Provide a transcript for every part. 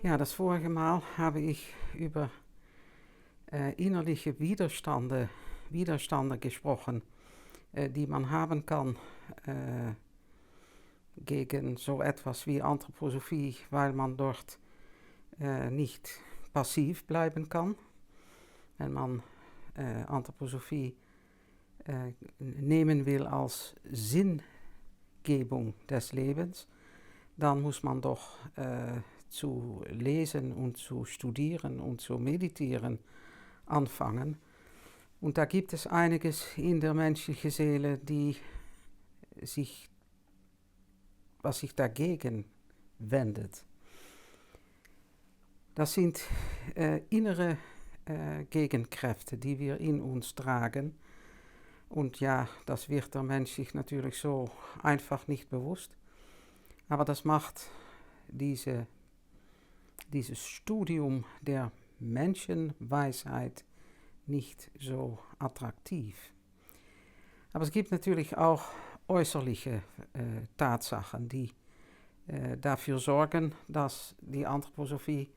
Ja, das vorige Mal habe ich über innerliche Widerstände gesprochen, die man haben kann äh, gegen so etwas wie Anthroposophie, weil man dort nicht passiv bleiben kann. Wenn man Anthroposophie nehmen will als Sinngebung des Lebens, dann muss man doch zu lesen und zu studieren und zu meditieren anfangen. Und da gibt es einiges in der menschlichen Seele, was sich dagegen wendet. Das sind innere Gegenkräfte, die wir in uns tragen. Und ja, das wird der Mensch sich natürlich so einfach nicht bewusst. Aber das macht dieses Studium der Menschenweisheit nicht so attraktiv. Aber es gibt natürlich auch äußerliche Tatsachen, die dafür sorgen, dass die Anthroposophie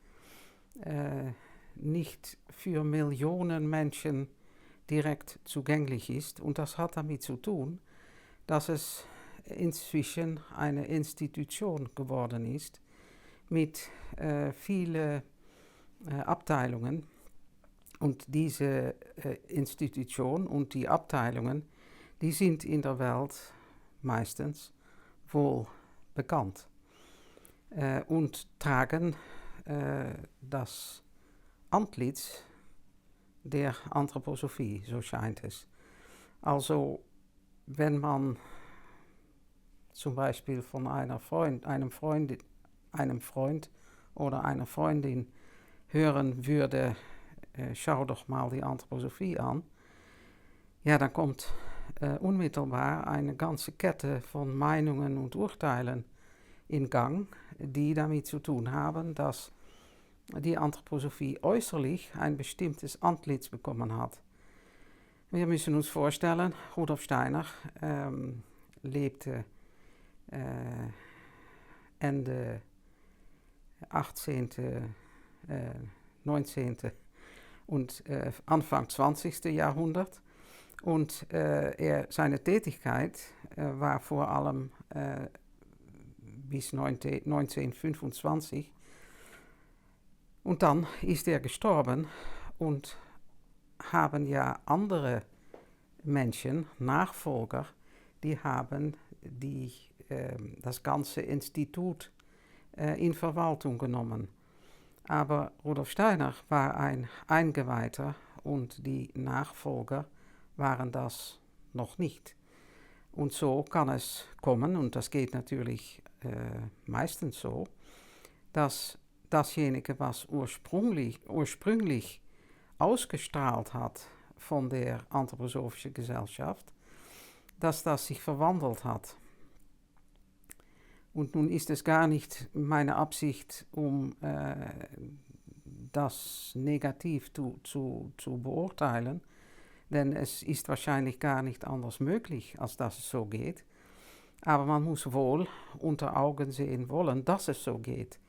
nicht für Millionen Menschen direkt zugänglich ist. Und das hat damit zu tun, dass es inzwischen eine Institution geworden ist mit vielen Abteilungen. Und diese Institution und die Abteilungen, die sind in der Welt meistens wohl bekannt und tragen das Antlitz der Anthroposophie, so scheint es. Also wenn man zum Beispiel von einem Freund oder einer Freundin hören würde, schau doch mal die Anthroposophie an, ja, dann kommt unmittelbar eine ganze Kette von Meinungen und Urteilen in Gang, die damit zu tun haben, dass die Anthroposophie äußerlich ein bestimmtes Antlitz bekommen hat. Wir müssen uns vorstellen, Rudolf Steiner lebte Ende 18., 19. und Anfang 20. Jahrhundert. Und seine Tätigkeit war vor allem bis 1925. Und dann ist er gestorben und haben ja andere Menschen, Nachfolger, die haben das ganze Institut in Verwaltung genommen. Aber Rudolf Steiner war ein Eingeweihter und die Nachfolger waren das noch nicht. Und so kann es kommen, und das geht natürlich meistens so, dass dasjenige, was ursprünglich ausgestrahlt hat von der Anthroposophischen Gesellschaft, dass das sich verwandelt hat. Und nun ist es gar nicht meine Absicht, um das negativ zu beurteilen, denn es ist wahrscheinlich gar nicht anders möglich, als dass es so geht. Aber man muss wohl unter Augen sehen wollen, dass es so geht.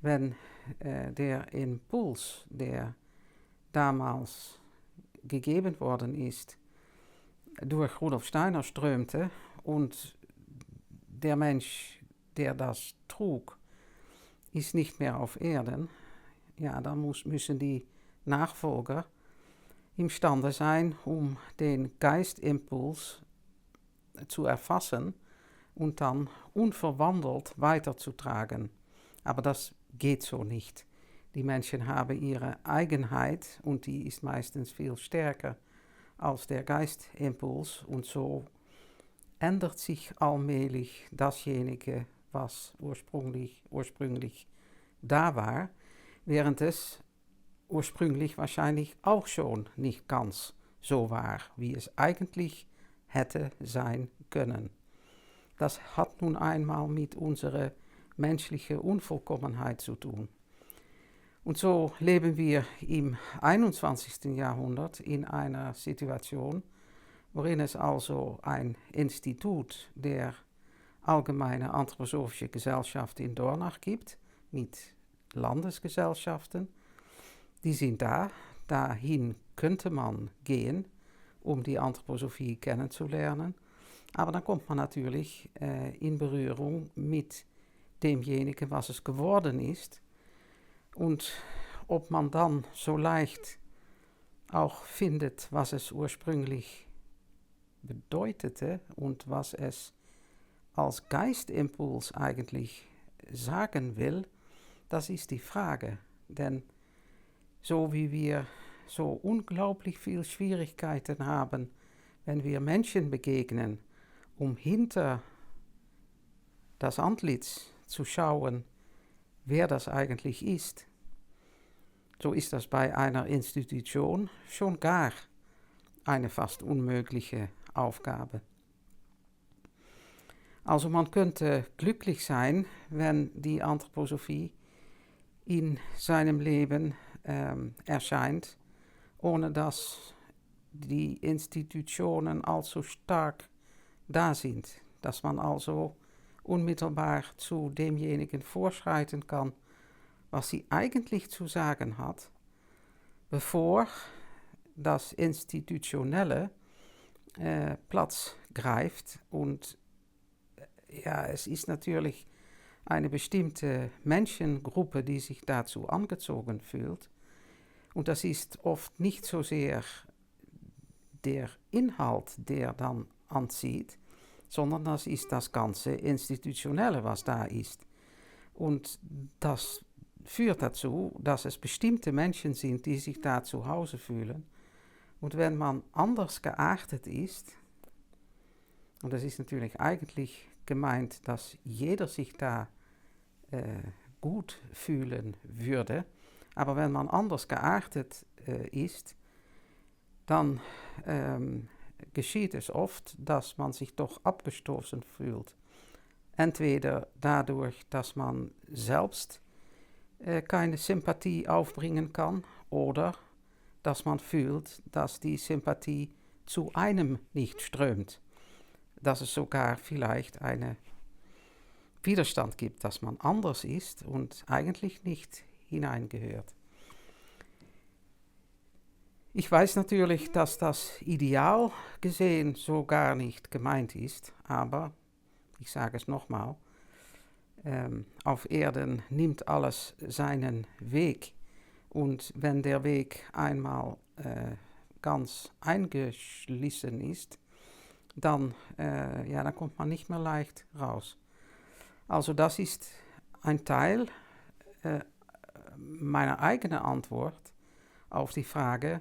Wenn der Impuls, der damals gegeben worden ist, durch Rudolf Steiner strömte und der Mensch, der das trug, ist nicht mehr auf Erden, ja, dann müssen die Nachfolger imstande sein, um den Geistimpuls zu erfassen und dann unverwandelt weiterzutragen. Aber das geht so nicht. Die Menschen haben ihre Eigenheit und die ist meistens viel stärker als der Geistimpuls und so ändert sich allmählich dasjenige, was ursprünglich da war, während es ursprünglich wahrscheinlich auch schon nicht ganz so war, wie es eigentlich hätte sein können. Das hat nun einmal mit unserer menschlichen Unvollkommenheit zu tun. Und so leben wir im 21. Jahrhundert in einer Situation, worin es also ein Institut der Allgemeine Anthroposophische Gesellschaft in Dornach gibt, mit Landesgesellschaften, die sind da. Dahin könnte man gehen, um die Anthroposophie kennenzulernen. Aber dann kommt man natürlich in Berührung mit demjenigen, was es geworden ist. Und ob man dann so leicht auch findet, was es ursprünglich bedeutete und was es als Geistimpuls eigentlich sagen will, das ist die Frage. Denn so wie wir so unglaublich viel Schwierigkeiten haben, wenn wir Menschen begegnen, um hinter das Antlitz zu schauen, wer das eigentlich ist, so ist das bei einer Institution schon gar eine fast unmögliche Aufgabe. Also man könnte glücklich sein, wenn die Anthroposophie in seinem Leben erscheint, ohne dass die Institutionen allzu stark da sind, dass man also unmittelbar zu demjenigen vorschreiten kann, was sie eigentlich zu sagen hat, bevor das Institutionelle Platz greift. Und ja, es ist natürlich eine bestimmte Menschengruppe, die sich dazu angezogen fühlt. Und das ist oft nicht so sehr der Inhalt, der dann anzieht, sondern das ist das ganze Institutionelle, was da ist. Und das führt dazu, dass es bestimmte Menschen sind, die sich da zu Hause fühlen. Und wenn man anders geartet ist, und das ist natürlich eigentlich gemeint, dass jeder sich da gut fühlen würde, aber wenn man anders geartet ist, dann geschieht es oft, dass man sich doch abgestoßen fühlt. Entweder dadurch, dass man selbst keine Sympathie aufbringen kann, oder dass man fühlt, dass die Sympathie zu einem nicht strömt. Dass es sogar vielleicht einen Widerstand gibt, dass man anders ist und eigentlich nicht hineingehört. Ich weiß natürlich, dass das ideal gesehen so gar nicht gemeint ist, aber ich sage es nochmal, auf Erden nimmt alles seinen Weg, und wenn der Weg einmal ganz eingeschlissen ist, dann kommt man nicht mehr leicht raus. Also das ist ein Teil meiner eigenen Antwort auf die Frage,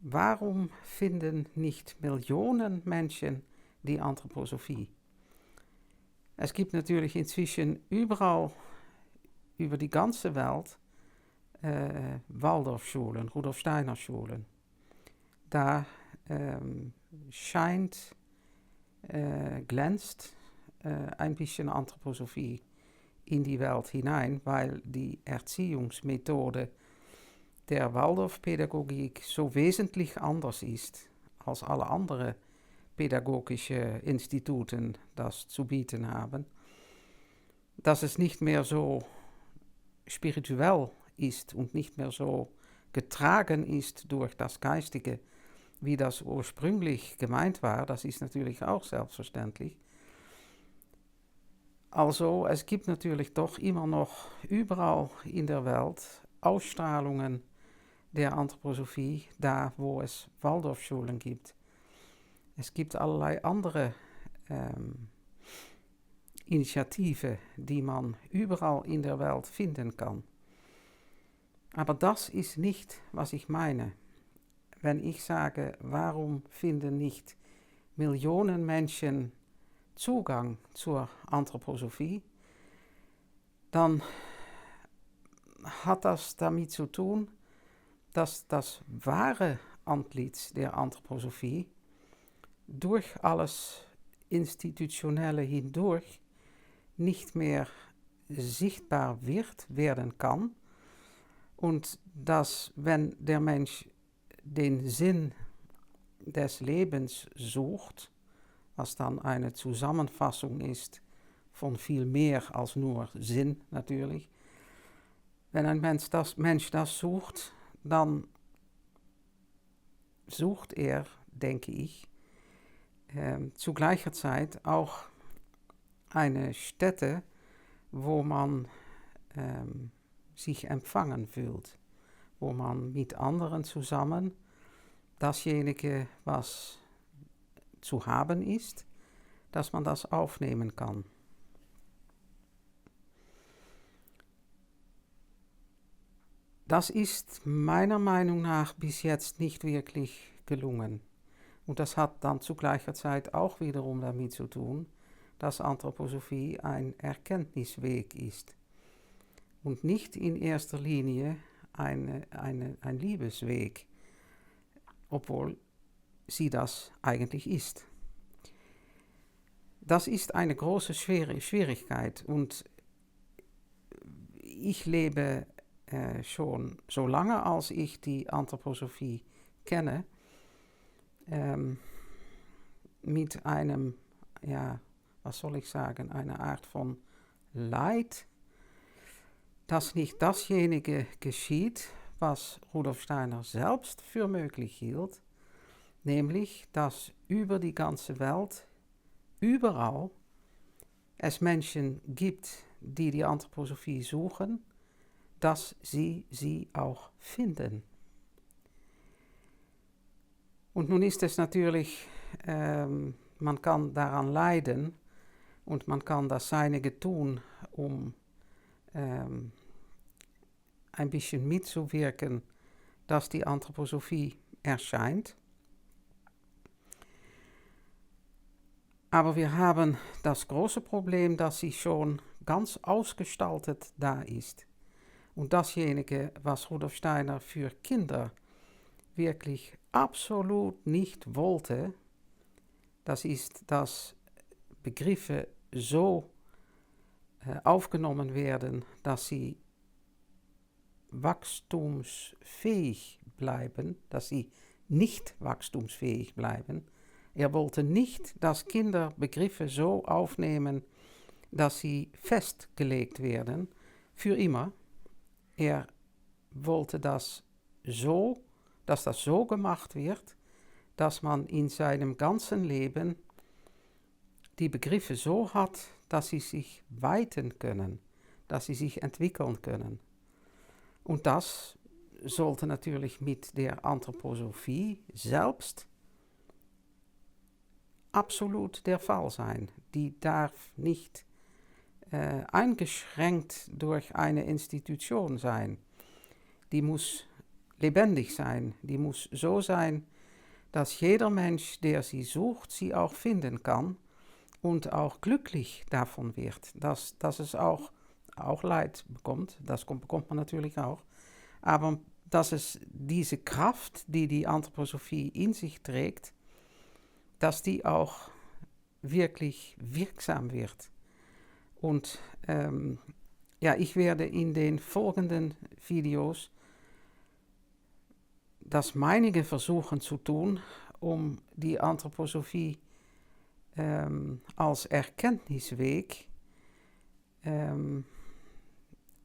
warum finden nicht Millionen Menschen die Anthroposophie? Es gibt natürlich inzwischen überall über die ganze Welt Waldorfschulen, Rudolf Steiner Schulen. Da glänzt ein bisschen Anthroposophie in die Welt hinein, weil die Erziehungsmethode der Waldorfpädagogik so wesentlich anders ist als alle anderen pädagogische Instituten das zu bieten haben, dass es nicht mehr so spirituell ist und nicht mehr so getragen ist durch das Geistige, wie das ursprünglich gemeint war. Das ist natürlich auch selbstverständlich. Also es gibt natürlich doch immer noch überall in der Welt Ausstrahlungen der Anthroposophie, da wo es Waldorfschulen gibt. Es gibt allerlei andere Initiativen, die man überall in der Welt finden kann. Aber das ist nicht, was ich meine. Wenn ich sage, warum finden nicht Millionen Menschen Zugang zur Anthroposophie, dann hat das damit zu tun, dass das wahre Antlitz der Anthroposophie durch alles Institutionelle hindurch nicht mehr sichtbar werden kann, und dass, wenn der Mensch den Sinn des Lebens sucht, was dann eine Zusammenfassung ist von viel mehr als nur Sinn natürlich, wenn ein Mensch das sucht, dann sucht er, denke ich, zu gleicher Zeit auch eine Stätte, wo man sich empfangen fühlt, wo man mit anderen zusammen dasjenige, was zu haben ist, dass man das aufnehmen kann. Das ist meiner Meinung nach bis jetzt nicht wirklich gelungen. Und das hat dann zu gleicher Zeit auch wiederum damit zu tun, dass Anthroposophie ein Erkenntnisweg ist und nicht in erster Linie ein Liebesweg, obwohl sie das eigentlich ist. Das ist eine große Schwierigkeit und ich lebe schon so lange, als ich die Anthroposophie kenne, mit einem, ja, was soll ich sagen, einer Art von Leid, dass nicht dasjenige geschieht, was Rudolf Steiner selbst für möglich hielt, nämlich, dass über die ganze Welt, überall, es Menschen gibt, die die Anthroposophie suchen, dass sie auch finden. Und nun ist es natürlich, man kann daran leiden und man kann das Seinige tun, um ein bisschen mitzuwirken, dass die Anthroposophie erscheint. Aber wir haben das große Problem, dass sie schon ganz ausgestaltet da ist. Und dasjenige, was Rudolf Steiner für Kinder wirklich absolut nicht wollte, das ist, dass Begriffe so aufgenommen werden, dass sie wachstumsfähig bleiben, dass sie nicht wachstumsfähig bleiben. Er wollte nicht, dass Kinder Begriffe so aufnehmen, dass sie festgelegt werden für immer. Er wollte das so, dass das so gemacht wird, dass man in seinem ganzen Leben die Begriffe so hat, dass sie sich weiten können, dass sie sich entwickeln können. Und das sollte natürlich mit der Anthroposophie selbst absolut der Fall sein. Die darf nicht eingeschränkt durch eine Institution sein. Die muss lebendig sein, die muss so sein, dass jeder Mensch, der sie sucht, sie auch finden kann und auch glücklich davon wird, dass es auch Leid bekommt, das bekommt man natürlich auch, aber dass es diese Kraft, die die Anthroposophie in sich trägt, dass die auch wirklich wirksam wird. Und ich werde in den folgenden Videos das meinige versuchen zu tun, um die Anthroposophie als Erkenntnisweg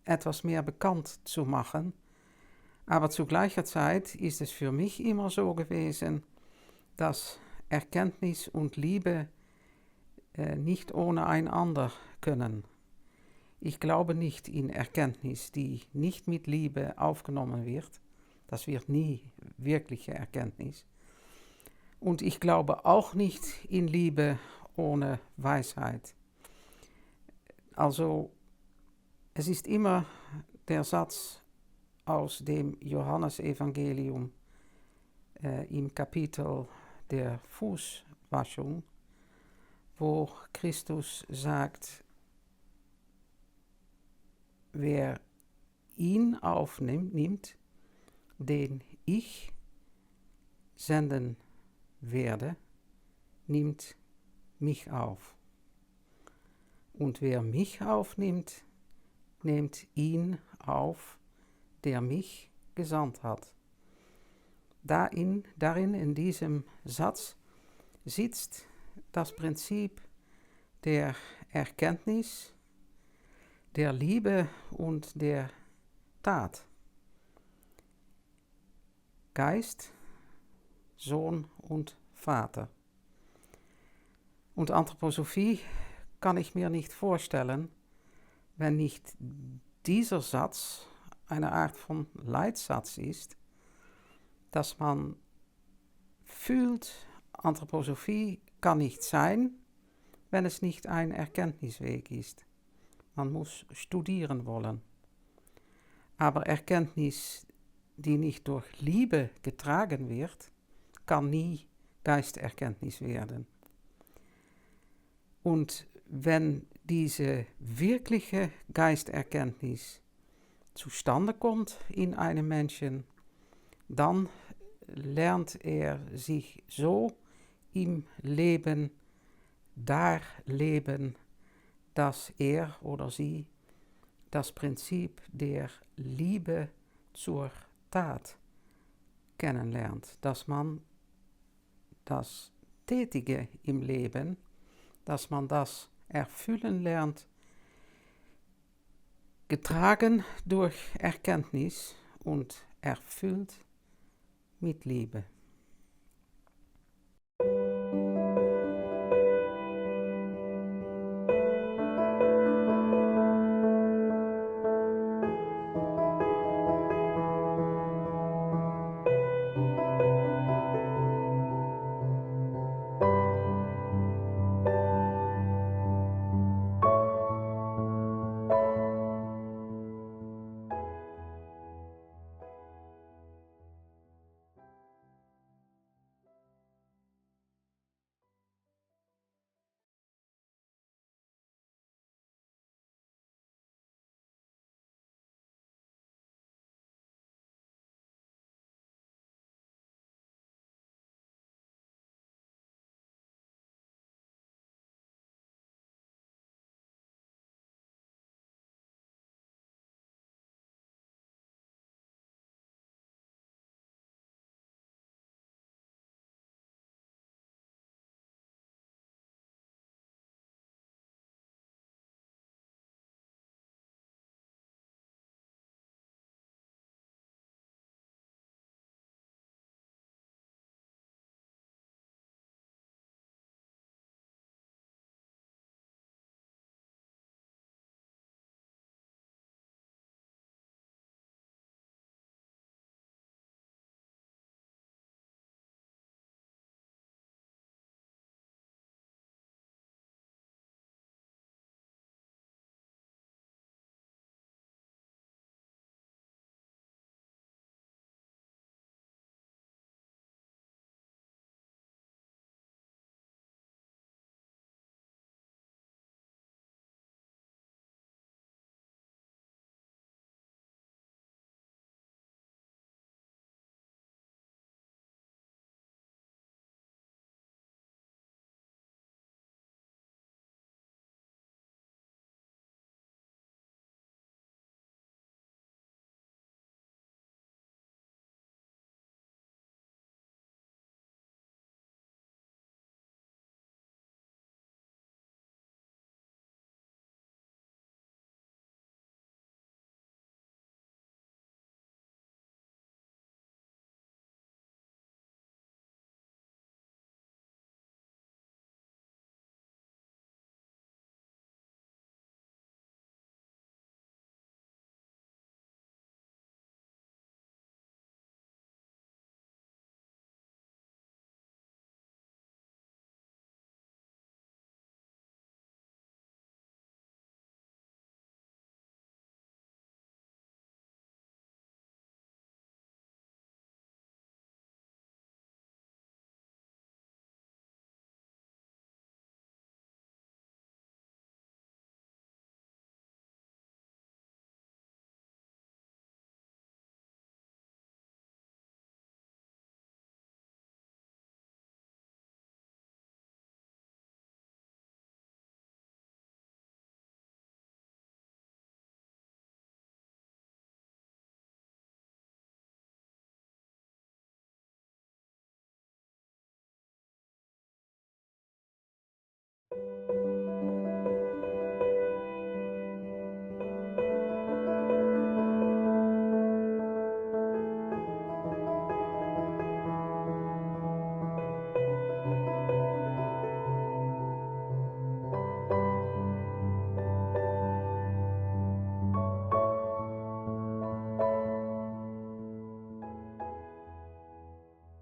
etwas mehr bekannt zu machen. Aber zu gleicher Zeit ist es für mich immer so gewesen, dass Erkenntnis und Liebe nicht ohne einander können. Ich glaube nicht in Erkenntnis, die nicht mit Liebe aufgenommen wird. Das wird nie wirkliche Erkenntnis. Und ich glaube auch nicht in Liebe ohne Weisheit. Also es ist immer der Satz aus dem Johannesevangelium im Kapitel der Fußwaschung, wo Christus sagt, wer ihn aufnimmt, den ich senden werde, nimmt mich auf. Und wer mich aufnimmt, nimmt ihn auf, der mich gesandt hat. Darin in diesem Satz sitzt das Prinzip der Erkenntnis, der Liebe und der Tat. Geist, Sohn und Vater. Und Anthroposophie kann ich mir nicht vorstellen, wenn nicht dieser Satz eine Art von Leitsatz ist, dass man fühlt, Anthroposophie kann nicht sein, wenn es nicht ein Erkenntnisweg ist. Man muss studieren wollen. Aber Erkenntnis, die nicht durch Liebe getragen wird, kann nie Geisterkenntnis werden. Und wenn diese wirkliche Geisterkenntnis zustande kommt in einem Menschen, dann lernt er sich so im Leben darleben, dass er oder sie das Prinzip der Liebe zur Tat kennenlernt, dass man das Tätige im Leben, dass man das erfüllen lernt, getragen durch Erkenntnis und erfüllt mit Liebe.